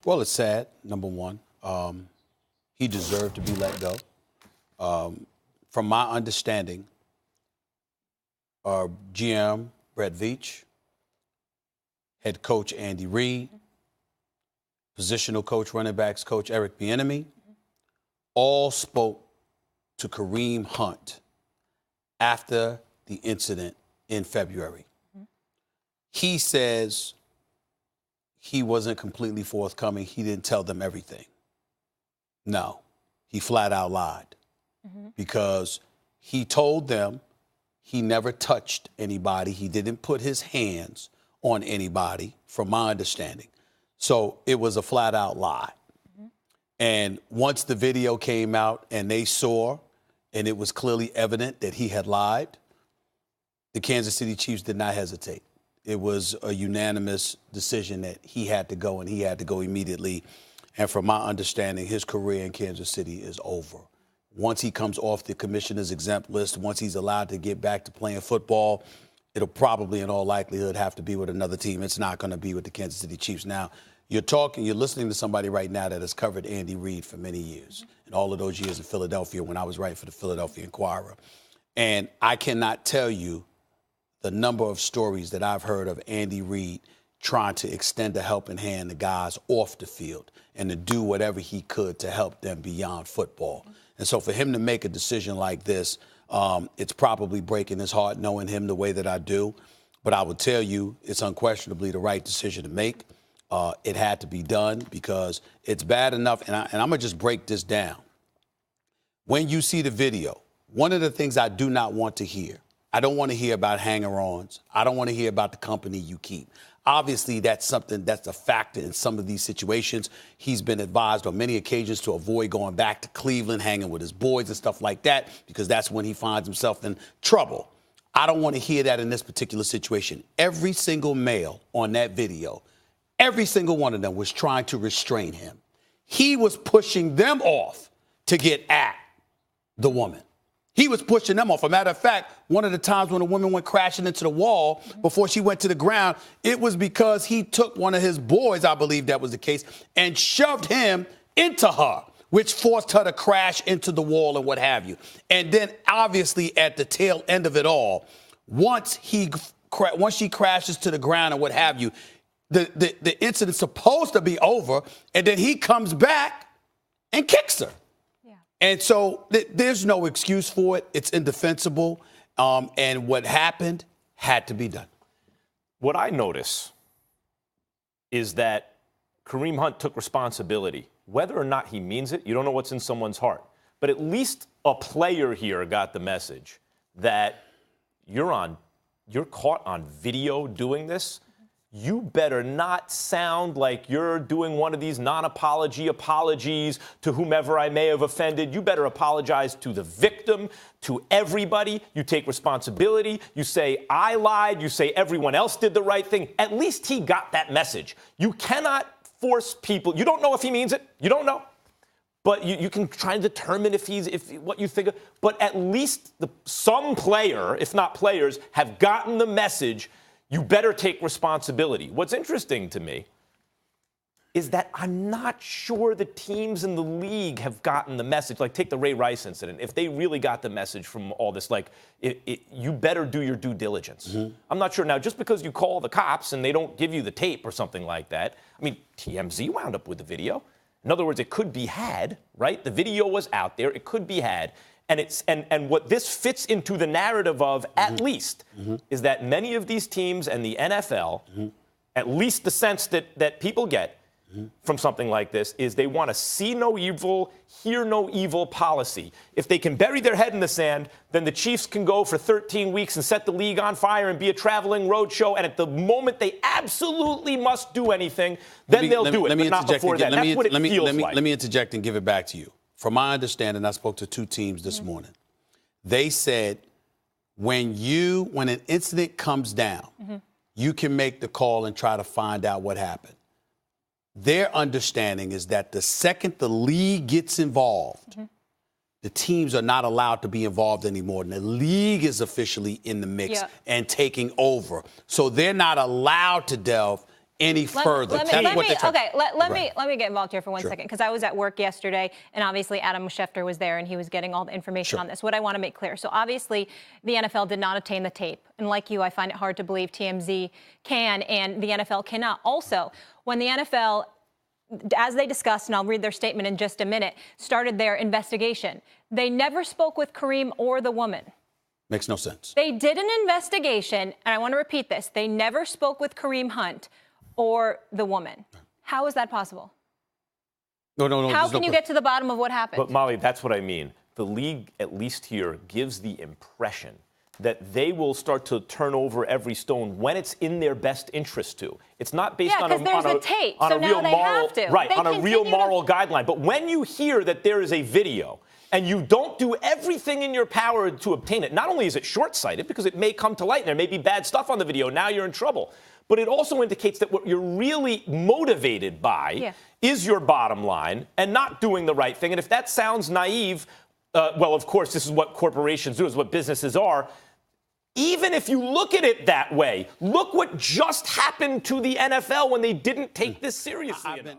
Well, it's sad, number one. He deserved to be let go. From my understanding, GM Brett Veach, head coach Andy Reid, positional coach, running backs coach Eric Bieniemy, all spoke to Kareem Hunt after the incident in February. He says he wasn't completely forthcoming. He didn't tell them everything. No, he flat out lied because he told them he never touched anybody. He didn't put his hands on anybody, from my understanding. So it was a flat out lie. And once the video came out and they saw, and it was clearly evident that he had lied, the Kansas City Chiefs did not hesitate. It was a unanimous decision that he had to go, and he had to go immediately. And from my understanding, his career in Kansas City is over. Once he comes off the commissioner's exempt list, once he's allowed to get back to playing football, it'll probably, in all likelihood, have to be with another team. It's not going to be with the Kansas City Chiefs. Now, you're listening to somebody right now that has covered Andy Reid for many years, and all of those years in Philadelphia when I was writing for the Philadelphia Inquirer. And I cannot tell you the number of stories that I've heard of Andy Reid trying to extend a helping hand to guys off the field and to do whatever he could to help them beyond football. And so for him to make a decision like this, it's probably breaking his heart knowing him the way that I do. But I would tell you it's unquestionably the right decision to make. It had to be done because it's bad enough. And I'm going to just break this down. When you see the video, one of the things I do not want to hear, I don't want to hear about hanger-ons. I don't want to hear about the company you keep. Obviously, that's a factor in some of these situations. He's been advised on many occasions to avoid going back to Cleveland, hanging with his boys and stuff like that, because that's when he finds himself in trouble. I don't want to hear that in this particular situation. Every single male on that video, every single one of them was trying to restrain him. He was pushing them off to get at the woman. He was pushing them off. A matter of fact, one of the times when the woman went crashing into the wall before she went to the ground, it was because he took one of his boys, I believe that was the case, and shoved him into her, which forced her to crash into the wall and what have you. And then obviously at the tail end of it all, once she crashes to the ground and what have you, the incident's supposed to be over, and then he comes back and kicks her. And so there's no excuse for it. It's indefensible. And what happened had to be done. What I notice is that Kareem Hunt took responsibility. Whether or not he means it, you don't know what's in someone's heart. But at least a player here got the message that you're caught on video doing this. You better not sound like you're doing one of these non-apology apologies to whomever I may have offended. You better apologize to the victim, to everybody. You take responsibility. You say, I lied. You say everyone else did the right thing. At least he got that message. You cannot force people. You don't know if he means it. You don't know. But you can try and determine if what you think. But at least some player, if not players, have gotten the message. You better take responsibility. What's interesting to me is that I'm not sure the teams in the league have gotten the message. Like, take the Ray Rice incident. If they really got the message from all this, like, you better do your due diligence. Mm-hmm. I'm not sure. Now, just because you call the cops and they don't give you the tape or something like that, I mean, TMZ wound up with the video. In other words, it could be had, right? The video was out there. It could be had. And what this fits into the narrative of, at least, is that many of these teams and the NFL, at least the sense that people get from something like this, is they want to see no evil, hear no evil policy. If they can bury their head in the sand, then the Chiefs can go for 13 weeks and set the league on fire and be a traveling roadshow. And at the moment they absolutely must do anything, then they'll do it, but not before that. That's what it feels like. Let me interject and give it back to you. From my understanding, I spoke to two teams this morning. They said when an incident comes down, you can make the call and try to find out what happened. Their understanding is that the second the league gets involved, the teams are not allowed to be involved anymore. And the league is officially in the mix and taking over. So they're not allowed to delve any further. Let me get involved here for one second, because I was at work yesterday, and obviously Adam Schefter was there, and he was getting all the information on this. What I want to make clear, so obviously the NFL did not obtain the tape, and like you, I find it hard to believe TMZ can and the NFL cannot. Also, when the NFL, as they discussed, and I'll read their statement in just a minute, started their investigation, they never spoke with Kareem or the woman. Makes no sense. They did an investigation, and I want to repeat this. They never spoke with Kareem Hunt or the woman. How is that possible? No. How can you get to the bottom of what happened? But, Molly, that's what I mean. The league, at least here, gives the impression that they will start to turn over every stone when it's in their best interest to. It's not based on a tape, on so a now real they moral, have to. right, They on a real continue moral guideline. But when you hear that there is a video and you don't do everything in your power to obtain it, not only is it short-sighted because it may come to light and there may be bad stuff on the video, now you're in trouble. But it also indicates that what you're really motivated by is your bottom line and not doing the right thing. And if that sounds naive, well, of course, this is what corporations do, this is what businesses are. Even if you look at it that way, look what just happened to the NFL when they didn't take this seriously enough.